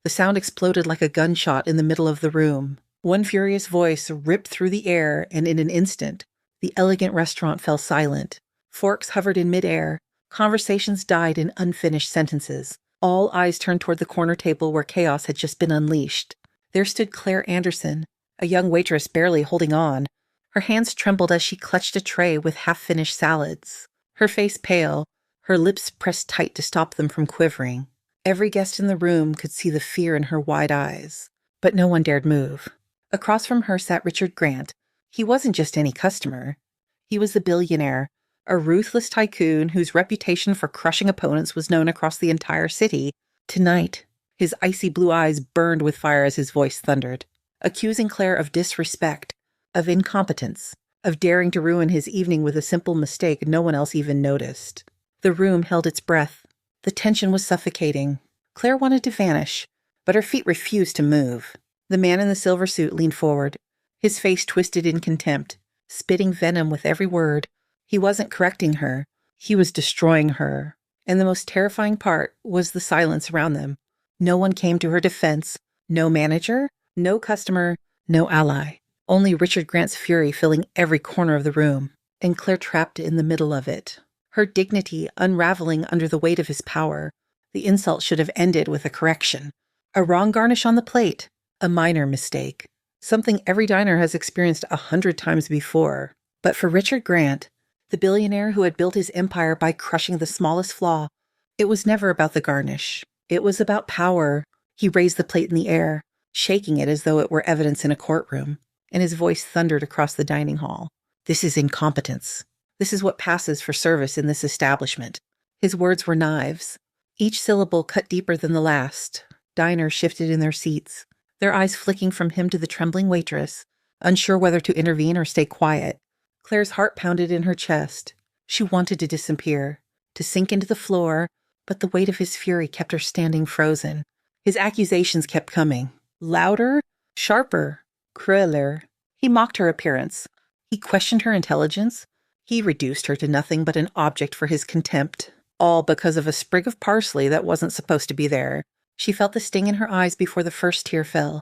The sound exploded like a gunshot in the middle of the room. One furious voice ripped through the air, and in an instant, the elegant restaurant fell silent. Forks hovered in midair. Conversations died in unfinished sentences. All eyes turned toward the corner table where chaos had just been unleashed. There stood Claire Anderson, a young waitress barely holding on. Her hands trembled as she clutched a tray with half-finished salads. Her face pale, her lips pressed tight to stop them from quivering. Every guest in the room could see the fear in her wide eyes, but no one dared move. Across from her sat Richard Grant. He wasn't just any customer. He was the billionaire, a ruthless tycoon whose reputation for crushing opponents was known across the entire city. Tonight, his icy blue eyes burned with fire as his voice thundered, accusing Claire of disrespect, of incompetence, of daring to ruin his evening with a simple mistake no one else even noticed. The room held its breath. The tension was suffocating. Claire wanted to vanish, but her feet refused to move. The man in the silver suit leaned forward, his face twisted in contempt, spitting venom with every word. He wasn't correcting her. He was destroying her. And the most terrifying part was the silence around them. No one came to her defense. No manager, no customer, no ally. Only Richard Grant's fury filling every corner of the room, and Claire trapped in the middle of it. Her dignity unraveling under the weight of his power. The insult should have ended with a correction. A wrong garnish on the plate. A minor mistake. Something every diner has experienced 100 times before. But for Richard Grant, the billionaire who had built his empire by crushing the smallest flaw, it was never about the garnish. It was about power. He raised the plate in the air, shaking it as though it were evidence in a courtroom, and his voice thundered across the dining hall. This is incompetence. This is what passes for service in this establishment. His words were knives. Each syllable cut deeper than the last. Diners shifted in their seats, their eyes flicking from him to the trembling waitress, unsure whether to intervene or stay quiet. Claire's heart pounded in her chest. She wanted to disappear, to sink into the floor, but the weight of his fury kept her standing frozen. His accusations kept coming. Louder, sharper, crueler. He mocked her appearance. He questioned her intelligence. He reduced her to nothing but an object for his contempt, all because of a sprig of parsley that wasn't supposed to be there. She felt the sting in her eyes before the first tear fell.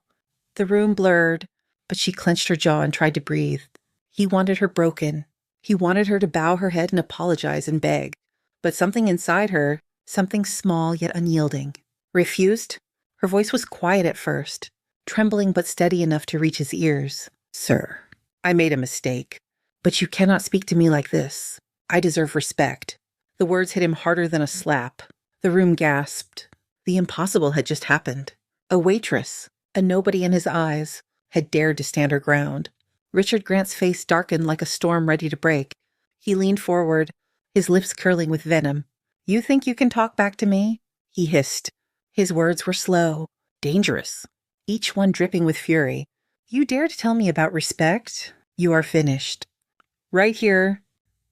The room blurred, but she clenched her jaw and tried to breathe. He wanted her broken. He wanted her to bow her head and apologize and beg. But something inside her, something small yet unyielding, refused. Her voice was quiet at first, trembling but steady enough to reach his ears. Sir, I made a mistake, but you cannot speak to me like this. I deserve respect. The words hit him harder than a slap. The room gasped. The impossible had just happened. A waitress, a nobody in his eyes, had dared to stand her ground. Richard Grant's face darkened like a storm ready to break. He leaned forward, his lips curling with venom. You think you can talk back to me? He hissed. His words were slow, dangerous, each one dripping with fury. You dare to tell me about respect? You are finished. Right here,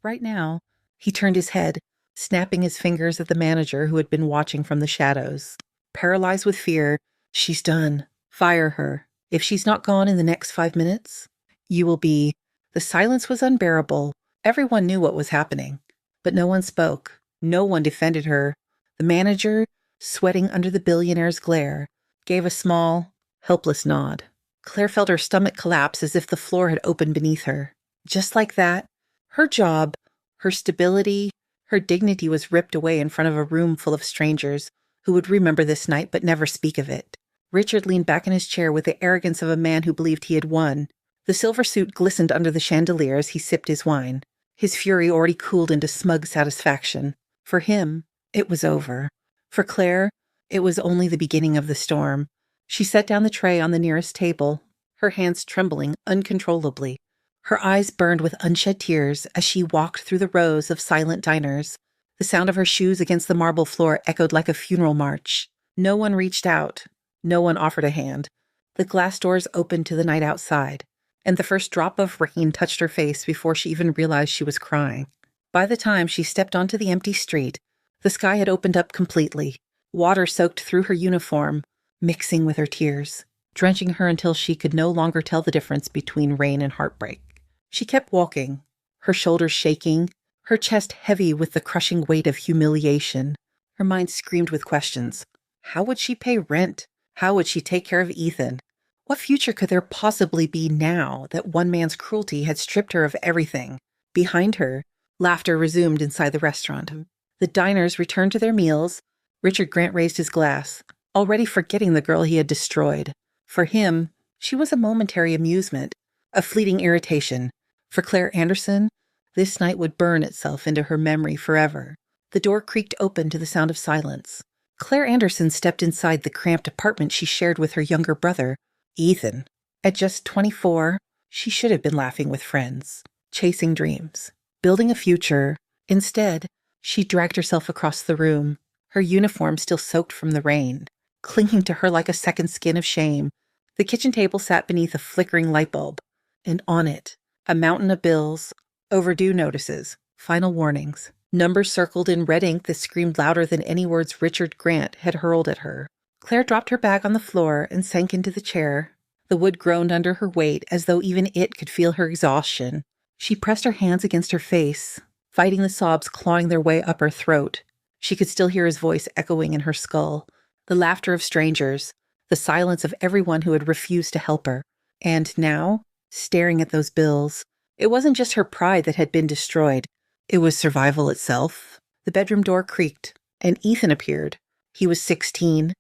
right now. He turned his head, snapping his fingers at the manager who had been watching from the shadows. Paralyzed with fear, she's done. Fire her. If she's not gone in the next 5 minutes, you will be. The silence was unbearable. Everyone knew what was happening, but no one spoke. No one defended her. The manager, sweating under the billionaire's glare, gave a small, helpless nod. Claire felt her stomach collapse as if the floor had opened beneath her. Just like that, her job, her stability, her dignity was ripped away in front of a room full of strangers who would remember this night but never speak of it. Richard leaned back in his chair with the arrogance of a man who believed he had won. The silver suit glistened under the chandelier as he sipped his wine. His fury already cooled into smug satisfaction. For him, it was over. For Claire, it was only the beginning of the storm. She set down the tray on the nearest table, her hands trembling uncontrollably. Her eyes burned with unshed tears as she walked through the rows of silent diners. The sound of her shoes against the marble floor echoed like a funeral march. No one reached out. No one offered a hand. The glass doors opened to the night outside, and the first drop of rain touched her face before she even realized she was crying. By the time she stepped onto the empty street, the sky had opened up completely. Water soaked through her uniform, mixing with her tears, drenching her until she could no longer tell the difference between rain and heartbreak. She kept walking, her shoulders shaking, her chest heavy with the crushing weight of humiliation. Her mind screamed with questions. How would she pay rent? How would she take care of Ethan? What future could there possibly be now that one man's cruelty had stripped her of everything? Behind her, laughter resumed inside the restaurant. The diners returned to their meals. Richard Grant raised his glass, already forgetting the girl he had destroyed. For him, she was a momentary amusement, a fleeting irritation. For Claire Anderson, this night would burn itself into her memory forever. The door creaked open to the sound of silence. Claire Anderson stepped inside the cramped apartment she shared with her younger brother, Ethan. At just 24, she should have been laughing with friends, chasing dreams, building a future. Instead, she dragged herself across the room, her uniform still soaked from the rain, clinging to her like a second skin of shame. The kitchen table sat beneath a flickering light bulb, and on it, a mountain of bills, overdue notices, final warnings, numbers circled in red ink that screamed louder than any words Richard Grant had hurled at her. Claire dropped her bag on the floor and sank into the chair. The wood groaned under her weight as though even it could feel her exhaustion. She pressed her hands against her face, fighting the sobs clawing their way up her throat. She could still hear his voice echoing in her skull, the laughter of strangers, the silence of everyone who had refused to help her. And now, staring at those bills, it wasn't just her pride that had been destroyed. It was survival itself. The bedroom door creaked, and Ethan appeared. He was 16,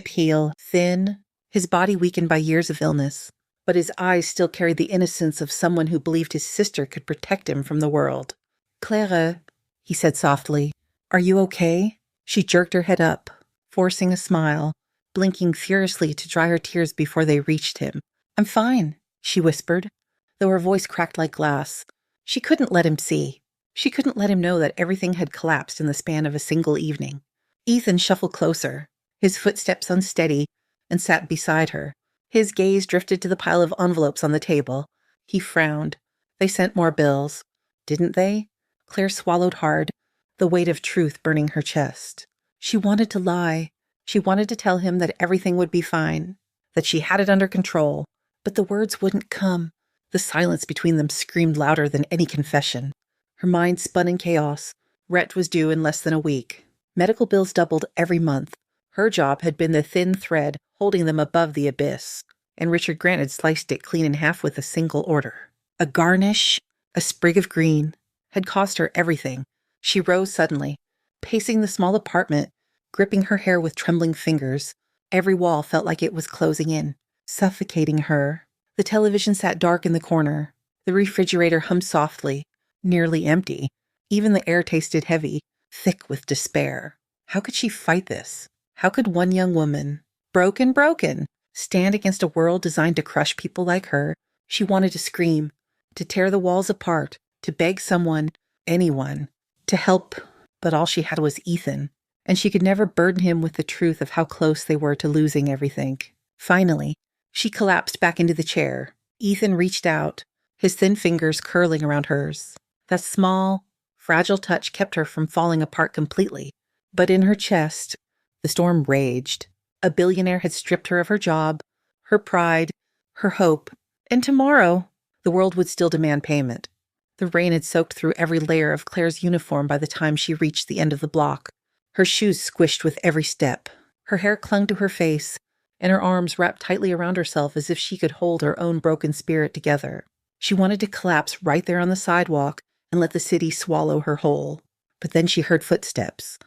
pale, thin, his body weakened by years of illness, but his eyes still carried the innocence of someone who believed his sister could protect him from the world. "Clara," he said softly, "are you okay?" She jerked her head up, forcing a smile, blinking furiously to dry her tears before they reached him. "I'm fine," she whispered, though her voice cracked like glass. She couldn't let him see. She couldn't let him know that everything had collapsed in the span of a single evening. Ethan shuffled closer, his footsteps unsteady, and sat beside her. His gaze drifted to the pile of envelopes on the table. He frowned. They sent more bills. Didn't they? Claire swallowed hard, the weight of truth burning her chest. She wanted to lie. She wanted to tell him that everything would be fine, that she had it under control, but the words wouldn't come. The silence between them screamed louder than any confession. Her mind spun in chaos. Rent was due in less than a week. Medical bills doubled every month. Her job had been the thin thread holding them above the abyss, and Richard Grant had sliced it clean in half with a single order. A garnish, a sprig of green, had cost her everything. She rose suddenly, pacing the small apartment, gripping her hair with trembling fingers. Every wall felt like it was closing in, suffocating her. The television sat dark in the corner. The refrigerator hummed softly, nearly empty. Even the air tasted heavy, thick with despair. How could she fight this? How could one young woman, broken, stand against a world designed to crush people like her? She wanted to scream, to tear the walls apart, to beg someone, anyone, to help, but all she had was Ethan, and she could never burden him with the truth of how close they were to losing everything. Finally, she collapsed back into the chair. Ethan reached out, his thin fingers curling around hers. That small, fragile touch kept her from falling apart completely, but in her chest, the storm raged. A billionaire had stripped her of her job, her pride, her hope, and tomorrow, the world would still demand payment. The rain had soaked through every layer of Claire's uniform by the time she reached the end of the block. Her shoes squished with every step. Her hair clung to her face, and her arms wrapped tightly around herself as if she could hold her own broken spirit together. She wanted to collapse right there on the sidewalk and let the city swallow her whole. But then she heard footsteps.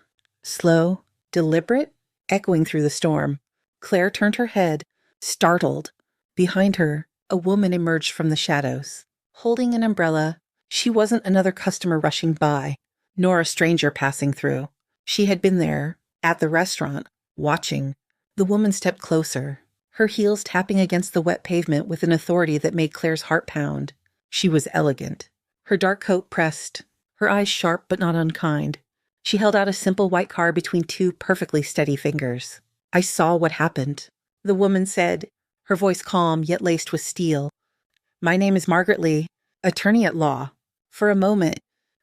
Slow, deliberate, echoing through the storm. Claire turned her head, startled. Behind her, a woman emerged from the shadows. Holding an umbrella, she wasn't another customer rushing by, nor a stranger passing through. She had been there, at the restaurant, watching. The woman stepped closer, her heels tapping against the wet pavement with an authority that made Claire's heart pound. She was elegant. Her dark coat pressed, her eyes sharp but not unkind. She held out a simple white card between two perfectly steady fingers. "I saw what happened," the woman said, her voice calm yet laced with steel. "My name is Margaret Lee, attorney at law." For a moment,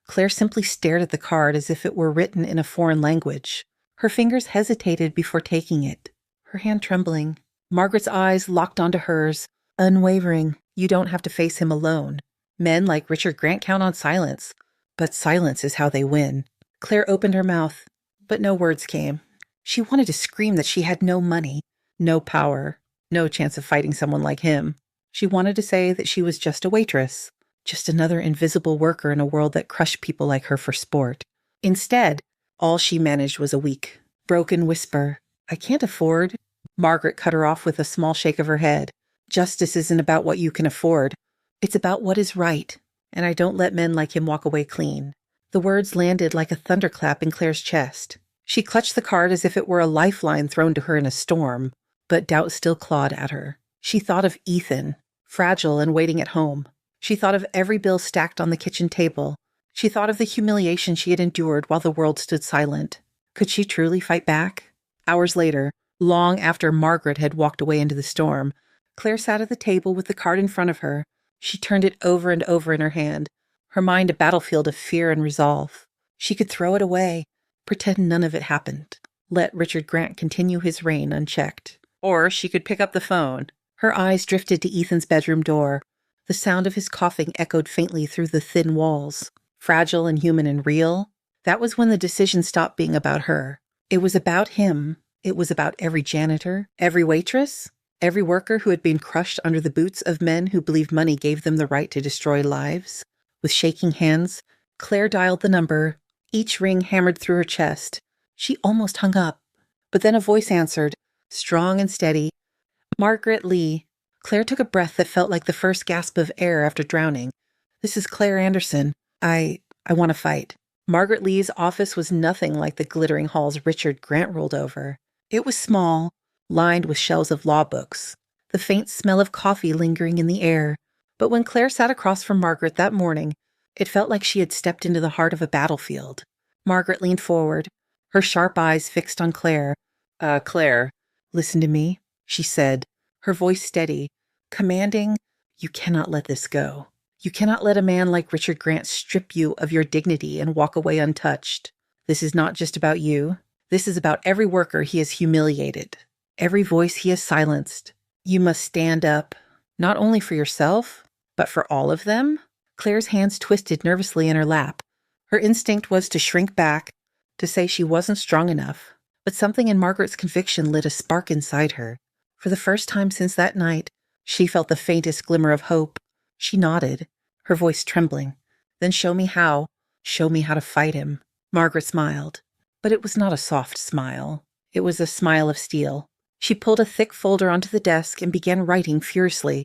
Claire simply stared at the card as if it were written in a foreign language. Her fingers hesitated before taking it, her hand trembling. Margaret's eyes locked onto hers, unwavering. "You don't have to face him alone. Men like Richard Grant count on silence, but silence is how they win." Claire opened her mouth, but no words came. She wanted to scream that she had no money, no power, no chance of fighting someone like him. She wanted to say that she was just a waitress, just another invisible worker in a world that crushed people like her for sport. Instead, all she managed was a weak, broken whisper. I can't afford. Margaret cut her off with a small shake of her head. Justice isn't about what you can afford. It's about what is right, and I don't let men like him walk away clean. The words landed like a thunderclap in Claire's chest. She clutched the card as if it were a lifeline thrown to her in a storm, but doubt still clawed at her. She thought of Ethan, fragile and waiting at home. She thought of every bill stacked on the kitchen table. She thought of the humiliation she had endured while the world stood silent. Could she truly fight back? Hours later, long after Margaret had walked away into the storm, Claire sat at the table with the card in front of her. She turned it over and over in her hand, her mind a battlefield of fear and resolve. She could throw it away, pretend none of it happened, let Richard Grant continue his reign unchecked. Or she could pick up the phone. Her eyes drifted to Ethan's bedroom door. The sound of his coughing echoed faintly through the thin walls. Fragile and human and real. That was when the decision stopped being about her. It was about him. It was about every janitor, every waitress, every worker who had been crushed under the boots of men who believed money gave them the right to destroy lives. With shaking hands, Claire dialed the number. Each ring hammered through her chest. She almost hung up. But then a voice answered, strong and steady. Margaret Lee. Claire took a breath that felt like the first gasp of air after drowning. This is Claire Anderson. I want to fight. Margaret Lee's office was nothing like the glittering halls Richard Grant ruled over. It was small, lined with shelves of law books, the faint smell of coffee lingering in the air. But when Claire sat across from Margaret that morning, it felt like she had stepped into the heart of a battlefield. Margaret leaned forward, her sharp eyes fixed on Claire. Claire, listen to me, she said, her voice steady, commanding. You cannot let this go. You cannot let a man like Richard Grant strip you of your dignity and walk away untouched. This is not just about you. This is about every worker he has humiliated, every voice he has silenced. You must stand up, not only for yourself, but for all of them. Claire's hands twisted nervously in her lap. Her instinct was to shrink back, to say she wasn't strong enough. But something in Margaret's conviction lit a spark inside her. For the first time since that night, she felt the faintest glimmer of hope. She nodded, her voice trembling. Then show me how. Show me how to fight him. Margaret smiled. But it was not a soft smile. It was a smile of steel. She pulled a thick folder onto the desk and began writing furiously.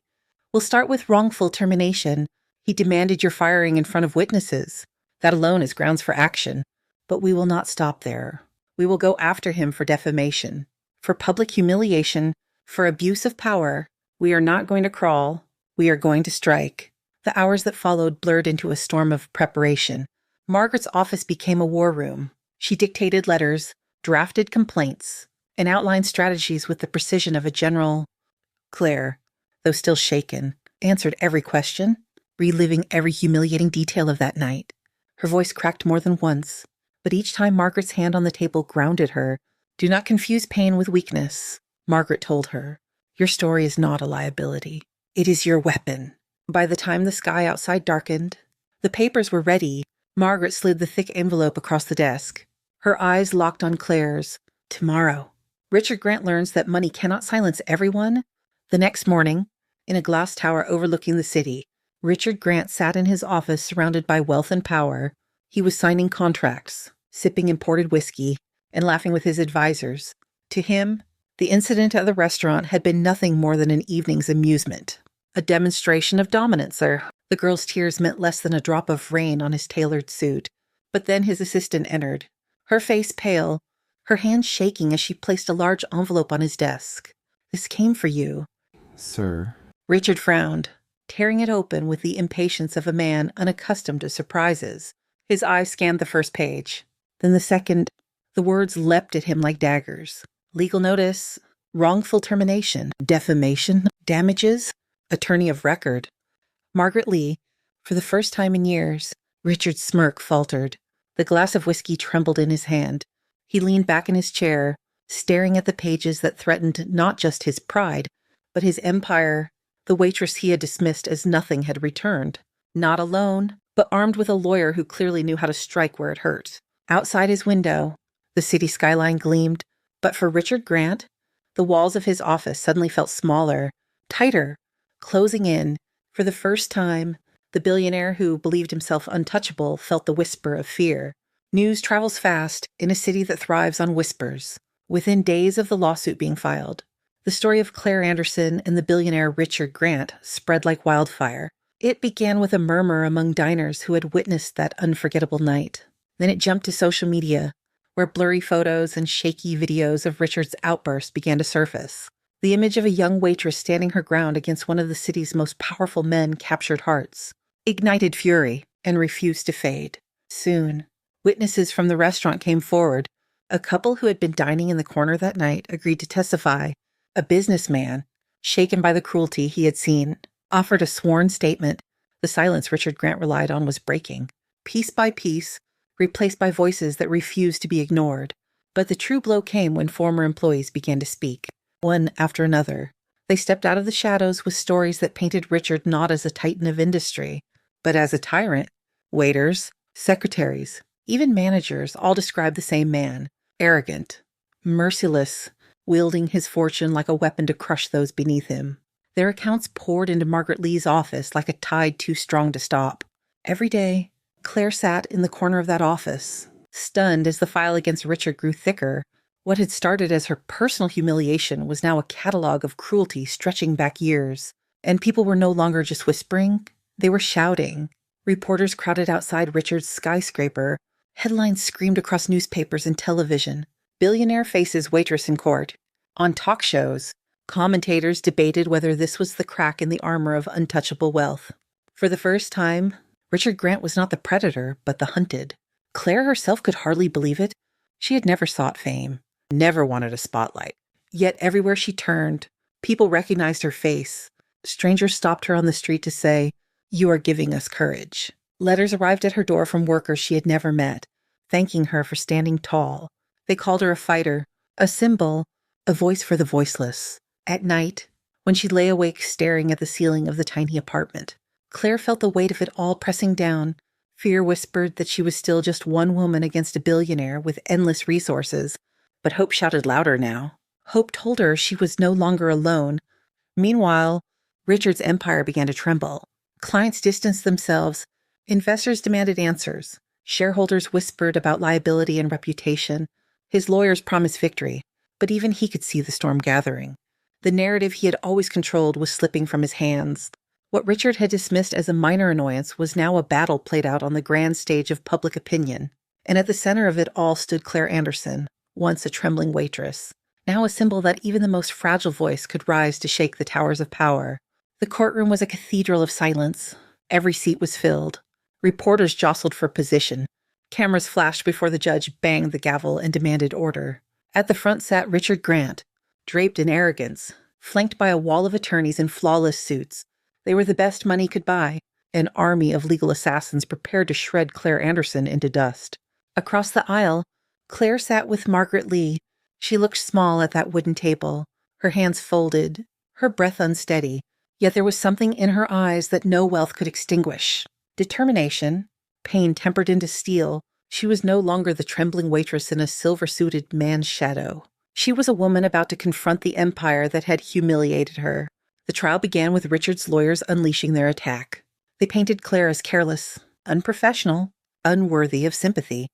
We'll start with wrongful termination. He demanded your firing in front of witnesses. That alone is grounds for action. But we will not stop there. We will go after him for defamation, for public humiliation, for abuse of power. We are not going to crawl. We are going to strike. The hours that followed blurred into a storm of preparation. Margaret's office became a war room. She dictated letters, drafted complaints, and outlined strategies with the precision of a general. Claire, though still shaken, answered every question, reliving every humiliating detail of that night. Her voice cracked more than once, but each time Margaret's hand on the table grounded her. Do not confuse pain with weakness, Margaret told her. Your story is not a liability. It is your weapon. By the time the sky outside darkened, the papers were ready. Margaret slid the thick envelope across the desk. Her eyes locked on Claire's. Tomorrow. Richard Grant learns that money cannot silence everyone. The next morning, in a glass tower overlooking the city, Richard Grant sat in his office surrounded by wealth and power. He was signing contracts, sipping imported whiskey, and laughing with his advisors. To him, the incident at the restaurant had been nothing more than an evening's amusement, a demonstration of dominance. The girl's tears meant less than a drop of rain on his tailored suit. But then his assistant entered, her face pale, her hand shaking as she placed a large envelope on his desk. This came for you. Sir. Richard frowned, tearing it open with the impatience of a man unaccustomed to surprises. His eyes scanned the first page. Then the second. The words leapt at him like daggers. Legal notice, wrongful termination, defamation, damages, attorney of record. Margaret Lee, for the first time in years, Richard's smirk faltered. The glass of whiskey trembled in his hand. He leaned back in his chair, staring at the pages that threatened not just his pride, but his empire. The waitress he had dismissed as nothing had returned. Not alone, but armed with a lawyer who clearly knew how to strike where it hurt. Outside his window, the city skyline gleamed, but for Richard Grant, The walls of his office suddenly felt smaller, tighter, closing in. For the first time, the billionaire who believed himself untouchable felt the whisper of fear. News travels fast in a city that thrives on whispers. Within days of the lawsuit being filed, the story of Claire Anderson and the billionaire Richard Grant spread like wildfire. It began with a murmur among diners who had witnessed that unforgettable night. Then it jumped to social media, where blurry photos and shaky videos of Richard's outburst began to surface. The image of a young waitress standing her ground against one of the city's most powerful men captured hearts, ignited fury, and refused to fade. Soon, witnesses from the restaurant came forward. A couple who had been dining in the corner that night agreed to testify. A businessman, shaken by the cruelty he had seen, offered a sworn statement. The silence Richard Grant relied on was breaking, piece by piece, replaced by voices that refused to be ignored. But the true blow came when former employees began to speak, one after another. They stepped out of the shadows with stories that painted Richard not as a titan of industry, but as a tyrant. Waiters, secretaries, even managers all described the same man, arrogant, merciless, wielding his fortune like a weapon to crush those beneath him. Their accounts poured into Margaret Lee's office like a tide too strong to stop. Every day, Claire sat in the corner of that office, stunned as the file against Richard grew thicker. What had started as her personal humiliation was now a catalog of cruelty stretching back years. And people were no longer just whispering, they were shouting. Reporters crowded outside Richard's skyscraper. Headlines screamed across newspapers and television. Billionaire faces waitress in court. On talk shows, commentators debated whether this was the crack in the armor of untouchable wealth. For the first time, Richard Grant was not the predator, but the hunted. Claire herself could hardly believe it. She had never sought fame, never wanted a spotlight. Yet everywhere she turned, people recognized her face. Strangers stopped her on the street to say, "You are giving us courage." Letters arrived at her door from workers she had never met, thanking her for standing tall. They called her a fighter, a symbol, a voice for the voiceless. At night, when she lay awake staring at the ceiling of the tiny apartment, Claire felt the weight of it all pressing down. Fear whispered that she was still just one woman against a billionaire with endless resources, but hope shouted louder now. Hope told her she was no longer alone. Meanwhile, Richard's empire began to tremble. Clients distanced themselves. Investors demanded answers. Shareholders whispered about liability and reputation. His lawyers promised victory, but even he could see the storm gathering. The narrative he had always controlled was slipping from his hands. What Richard had dismissed as a minor annoyance was now a battle played out on the grand stage of public opinion. And at the center of it all stood Claire Anderson, once a trembling waitress, now a symbol that even the most fragile voice could rise to shake the towers of power. The courtroom was a cathedral of silence. Every seat was filled. Reporters jostled for position. Cameras flashed before the judge banged the gavel and demanded order. At the front sat Richard Grant, draped in arrogance, flanked by a wall of attorneys in flawless suits. They were the best money could buy, an army of legal assassins prepared to shred Claire Anderson into dust. Across the aisle, Claire sat with Margaret Lee. She looked small at that wooden table, her hands folded, her breath unsteady, yet there was something in her eyes that no wealth could extinguish. Determination, pain tempered into steel. She was no longer the trembling waitress in a silver-suited man's shadow. She was a woman about to confront the empire that had humiliated her. The trial began with Richard's lawyers unleashing their attack. They painted Claire as careless, unprofessional, unworthy of sympathy.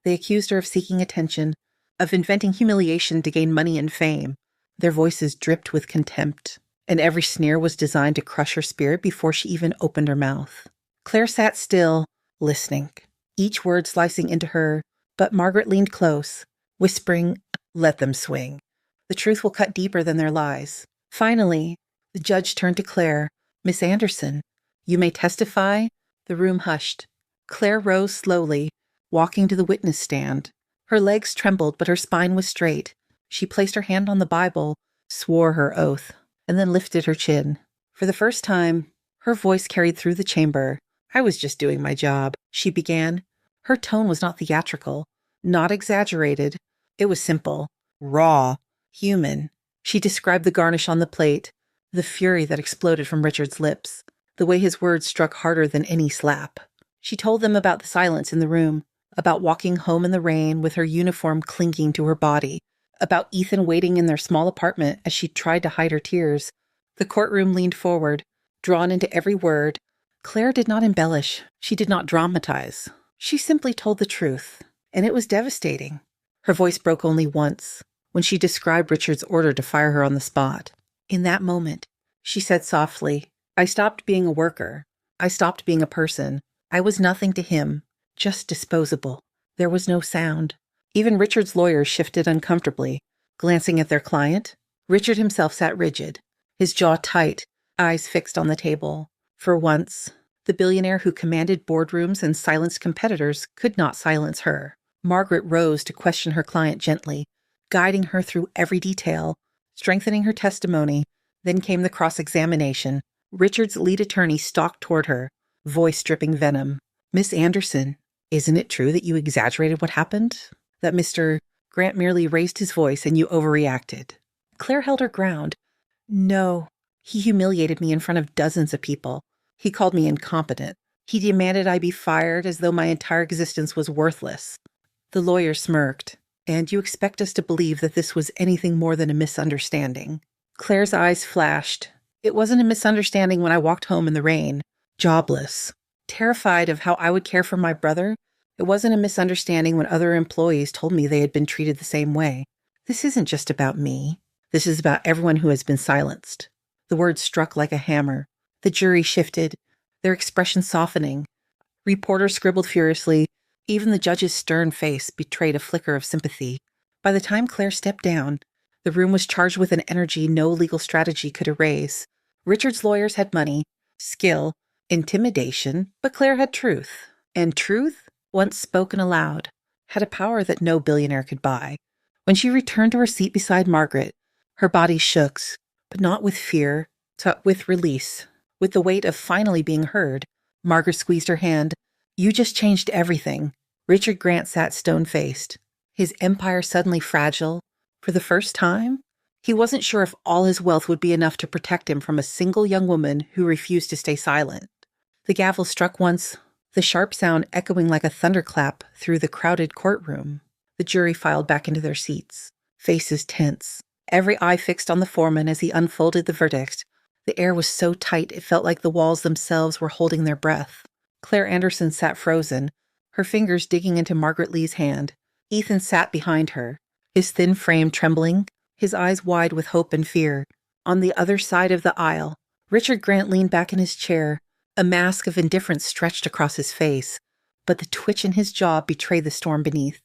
They accused her of seeking attention, of inventing humiliation to gain money and fame. Their voices dripped with contempt, and every sneer was designed to crush her spirit before she even opened her mouth. Claire sat still, listening, each word slicing into her, but Margaret leaned close, whispering, "Let them swing. The truth will cut deeper than their lies." Finally, the judge turned to Claire. "Miss Anderson, you may testify." The room hushed. Claire rose slowly, walking to the witness stand. Her legs trembled, but her spine was straight. She placed her hand on the Bible, swore her oath, and then lifted her chin. For the first time, her voice carried through the chamber. "I was just doing my job," she began. Her tone was not theatrical, not exaggerated. It was simple, raw, human. She described the garnish on the plate, the fury that exploded from Richard's lips, the way his words struck harder than any slap. She told them about the silence in the room, about walking home in the rain with her uniform clinging to her body, about Ethan waiting in their small apartment as she tried to hide her tears. The courtroom leaned forward, drawn into every word. Claire did not embellish. She did not dramatize. She simply told the truth, and it was devastating. Her voice broke only once, when she described Richard's order to fire her on the spot. In that moment, she said softly, "I stopped being a worker. I stopped being a person. I was nothing to him, just disposable." There was no sound. Even Richard's lawyers shifted uncomfortably, glancing at their client. Richard himself sat rigid, his jaw tight, eyes fixed on the table. For once, the billionaire who commanded boardrooms and silenced competitors could not silence her. Margaret rose to question her client gently, guiding her through every detail, strengthening her testimony. Then came the cross-examination. Richard's lead attorney stalked toward her, voice dripping venom. "Miss Anderson, isn't it true that you exaggerated what happened? That Mr. Grant merely raised his voice and you overreacted?" Claire held her ground. "No, he humiliated me in front of dozens of people. He called me incompetent. He demanded I be fired as though my entire existence was worthless." The lawyer smirked. "And you expect us to believe that this was anything more than a misunderstanding?" Claire's eyes flashed. "It wasn't a misunderstanding when I walked home in the rain, jobless, terrified of how I would care for my brother. It wasn't a misunderstanding when other employees told me they had been treated the same way. This isn't just about me. This is about everyone who has been silenced." The words struck like a hammer. The jury shifted, their expression softening. Reporters scribbled furiously. Even the judge's stern face betrayed a flicker of sympathy. By the time Claire stepped down, the room was charged with an energy no legal strategy could erase. Richard's lawyers had money, skill, intimidation, but Claire had truth. And truth, once spoken aloud, had a power that no billionaire could buy. When she returned to her seat beside Margaret, her body shook, but not with fear, but with release, with the weight of finally being heard. Margaret squeezed her hand. "You just changed everything." Richard Grant sat stone-faced, his empire suddenly fragile. For the first time, he wasn't sure if all his wealth would be enough to protect him from a single young woman who refused to stay silent. The gavel struck once, the sharp sound echoing like a thunderclap through the crowded courtroom. The jury filed back into their seats, faces tense, every eye fixed on the foreman as he unfolded the verdict. The air was so tight it felt like the walls themselves were holding their breath. Claire Anderson sat frozen, her fingers digging into Margaret Lee's hand. Ethan sat behind her, his thin frame trembling, his eyes wide with hope and fear. On the other side of the aisle, Richard Grant leaned back in his chair, a mask of indifference stretched across his face, but the twitch in his jaw betrayed the storm beneath.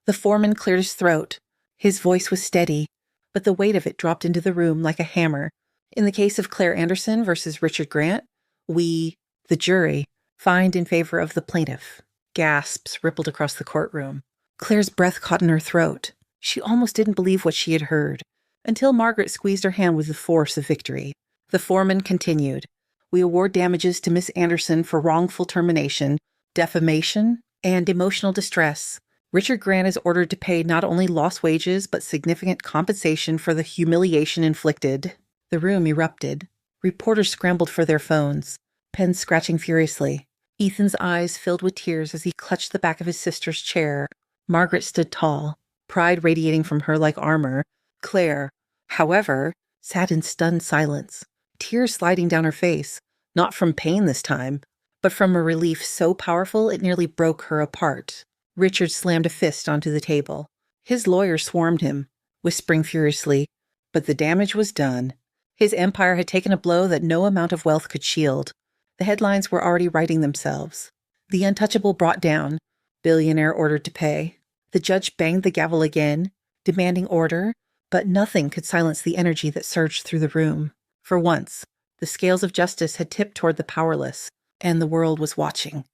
The foreman cleared his throat. His voice was steady, but the weight of it dropped into the room like a hammer. "In the case of Claire Anderson versus Richard Grant, we, the jury, find in favor of the plaintiff." Gasps rippled across the courtroom. Claire's breath caught in her throat. She almost didn't believe what she had heard, until Margaret squeezed her hand with the force of victory. The foreman continued. "We award damages to Miss Anderson for wrongful termination, defamation, and emotional distress. Richard Grant is ordered to pay not only lost wages, but significant compensation for the humiliation inflicted." The room erupted. Reporters scrambled for their phones, pens scratching furiously. Ethan's eyes filled with tears as he clutched the back of his sister's chair. Margaret stood tall, pride radiating from her like armor. Claire, however, sat in stunned silence, tears sliding down her face, not from pain this time, but from a relief so powerful it nearly broke her apart. Richard slammed a fist onto the table. His lawyers swarmed him, whispering furiously, but the damage was done. His empire had taken a blow that no amount of wealth could shield. The headlines were already writing themselves. The untouchable brought down, billionaire ordered to pay. The judge banged the gavel again, demanding order, but nothing could silence the energy that surged through the room. For once, the scales of justice had tipped toward the powerless, and the world was watching.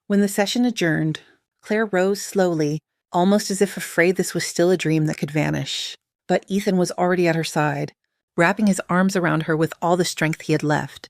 When the session adjourned, Claire rose slowly, almost as if afraid this was still a dream that could vanish. But Ethan was already at her side, wrapping his arms around her with all the strength he had left.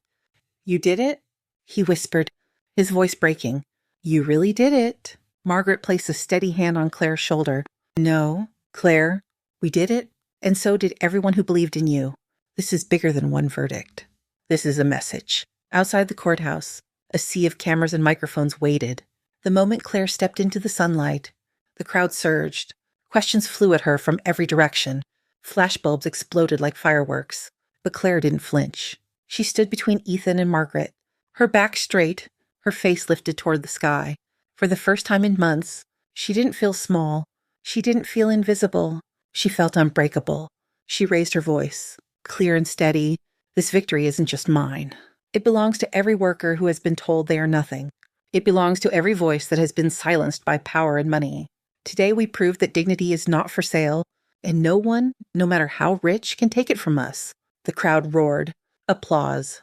"You did it?" he whispered, his voice breaking. "You really did it." Margaret placed a steady hand on Claire's shoulder. "No, Claire, we did it, and so did everyone who believed in you. This is bigger than one verdict. This is a message." Outside the courthouse, a sea of cameras and microphones waited. The moment Claire stepped into the sunlight, the crowd surged, Questions flew at her from every direction. Flashbulbs exploded like fireworks. But Claire didn't flinch. She stood between Ethan and Margaret, her back straight, her face lifted toward the sky. For the first time in months, she didn't feel small. She didn't feel invisible. She felt unbreakable. She raised her voice, clear and steady. This victory isn't just mine. It belongs to every worker who has been told they are nothing. It belongs to every voice that has been silenced by power and money. Today we proved that dignity is not for sale, and no one, no matter how rich, can take it from us. The crowd roared. Applause.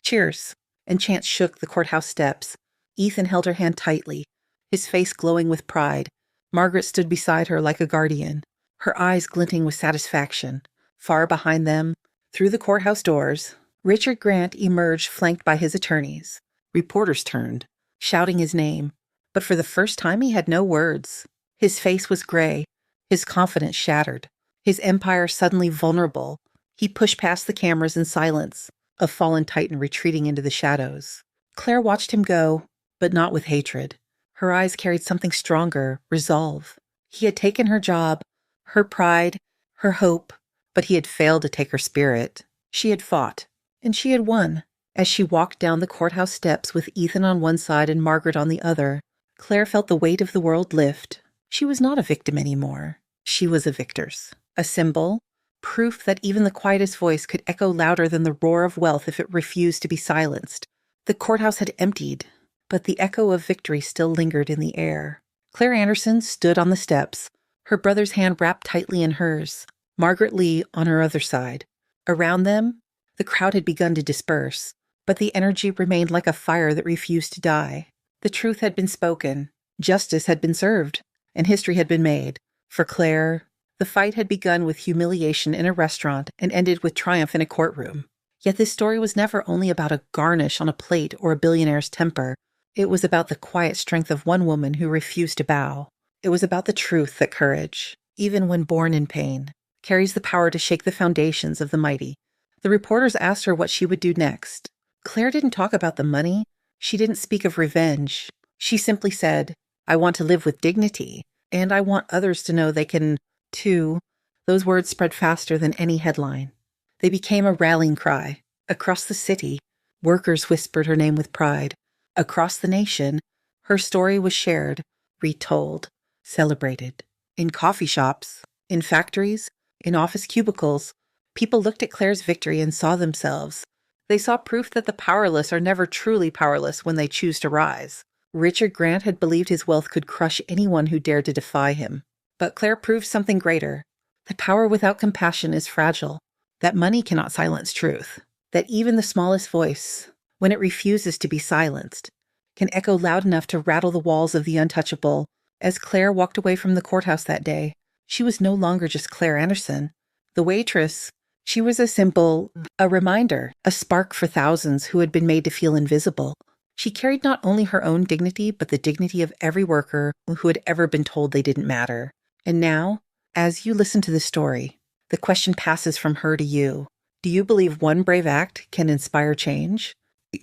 Cheers. And chants shook the courthouse steps. Ethan held her hand tightly, his face glowing with pride. Margaret stood beside her like a guardian, her eyes glinting with satisfaction. Far behind them, through the courthouse doors, Richard Grant emerged flanked by his attorneys. Reporters turned, shouting his name. But for the first time he had no words. His face was gray, his confidence shattered, his empire suddenly vulnerable. He pushed past the cameras in silence, a fallen titan retreating into the shadows. Claire watched him go, but not with hatred. Her eyes carried something stronger, resolve. He had taken her job, her pride, her hope, but he had failed to take her spirit. She had fought, and she had won. As she walked down the courthouse steps with Ethan on one side and Margaret on the other, Claire felt the weight of the world lift. She was not a victim anymore. She was a victor's. A symbol, proof that even the quietest voice could echo louder than the roar of wealth if it refused to be silenced. The courthouse had emptied, but the echo of victory still lingered in the air. Claire Anderson stood on the steps, her brother's hand wrapped tightly in hers, Margaret Lee on her other side. Around them, the crowd had begun to disperse, but the energy remained like a fire that refused to die. The truth had been spoken, justice had been served, and history had been made. For Claire, the fight had begun with humiliation in a restaurant and ended with triumph in a courtroom. Yet this story was never only about a garnish on a plate or a billionaire's temper. It was about the quiet strength of one woman who refused to bow. It was about the truth that courage, even when born in pain, carries the power to shake the foundations of the mighty. The reporters asked her what she would do next. Claire didn't talk about the money. She didn't speak of revenge. She simply said, "I want to live with dignity, and I want others to know they can, too." Those words spread faster than any headline. They became a rallying cry. Across the city, workers whispered her name with pride. Across the nation, her story was shared, retold, celebrated. In coffee shops, in factories, in office cubicles, people looked at Claire's victory and saw themselves. They saw proof that the powerless are never truly powerless when they choose to rise. Richard Grant had believed his wealth could crush anyone who dared to defy him. But Claire proved something greater, that power without compassion is fragile, that money cannot silence truth, that even the smallest voice, when it refuses to be silenced, can echo loud enough to rattle the walls of the untouchable. As Claire walked away from the courthouse that day, she was no longer just Claire Anderson, the waitress. She was a symbol, a reminder, a spark for thousands who had been made to feel invisible. She carried not only her own dignity, but the dignity of every worker who had ever been told they didn't matter. And now, as you listen to this story, the question passes from her to you. Do you believe one brave act can inspire change?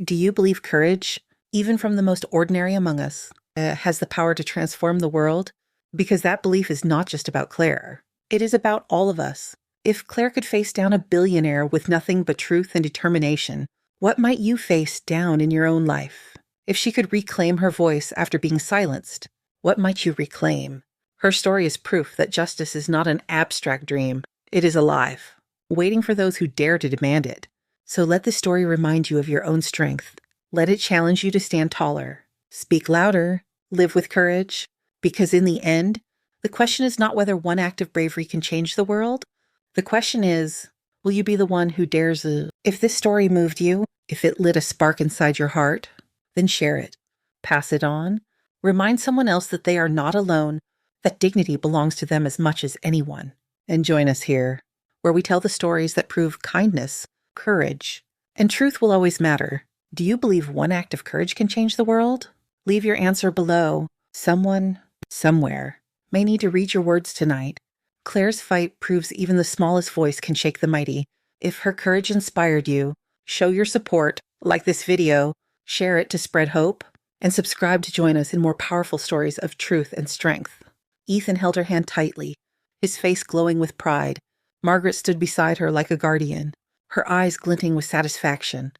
Do you believe courage, even from the most ordinary among us, has the power to transform the world? Because that belief is not just about Claire. It is about all of us. If Claire could face down a billionaire with nothing but truth and determination, what might you face down in your own life? If she could reclaim her voice after being silenced, what might you reclaim? Her story is proof that justice is not an abstract dream. It is alive, waiting for those who dare to demand it. So let this story remind you of your own strength. Let it challenge you to stand taller, speak louder, live with courage, because in the end, the question is not whether one act of bravery can change the world. The question is, will you be the one who dares? If this story moved you, if it lit a spark inside your heart, then share it. Pass it on. Remind someone else that they are not alone, that dignity belongs to them as much as anyone. And join us here, where we tell the stories that prove kindness, courage, and truth will always matter. Do you believe one act of courage can change the world? Leave your answer below. Someone, somewhere, may need to read your words tonight. Claire's fight proves even the smallest voice can shake the mighty. If her courage inspired you, show your support, like this video, share it to spread hope, and subscribe to join us in more powerful stories of truth and strength. Ethan held her hand tightly, his face glowing with pride. Margaret stood beside her like a guardian, her eyes glinting with satisfaction.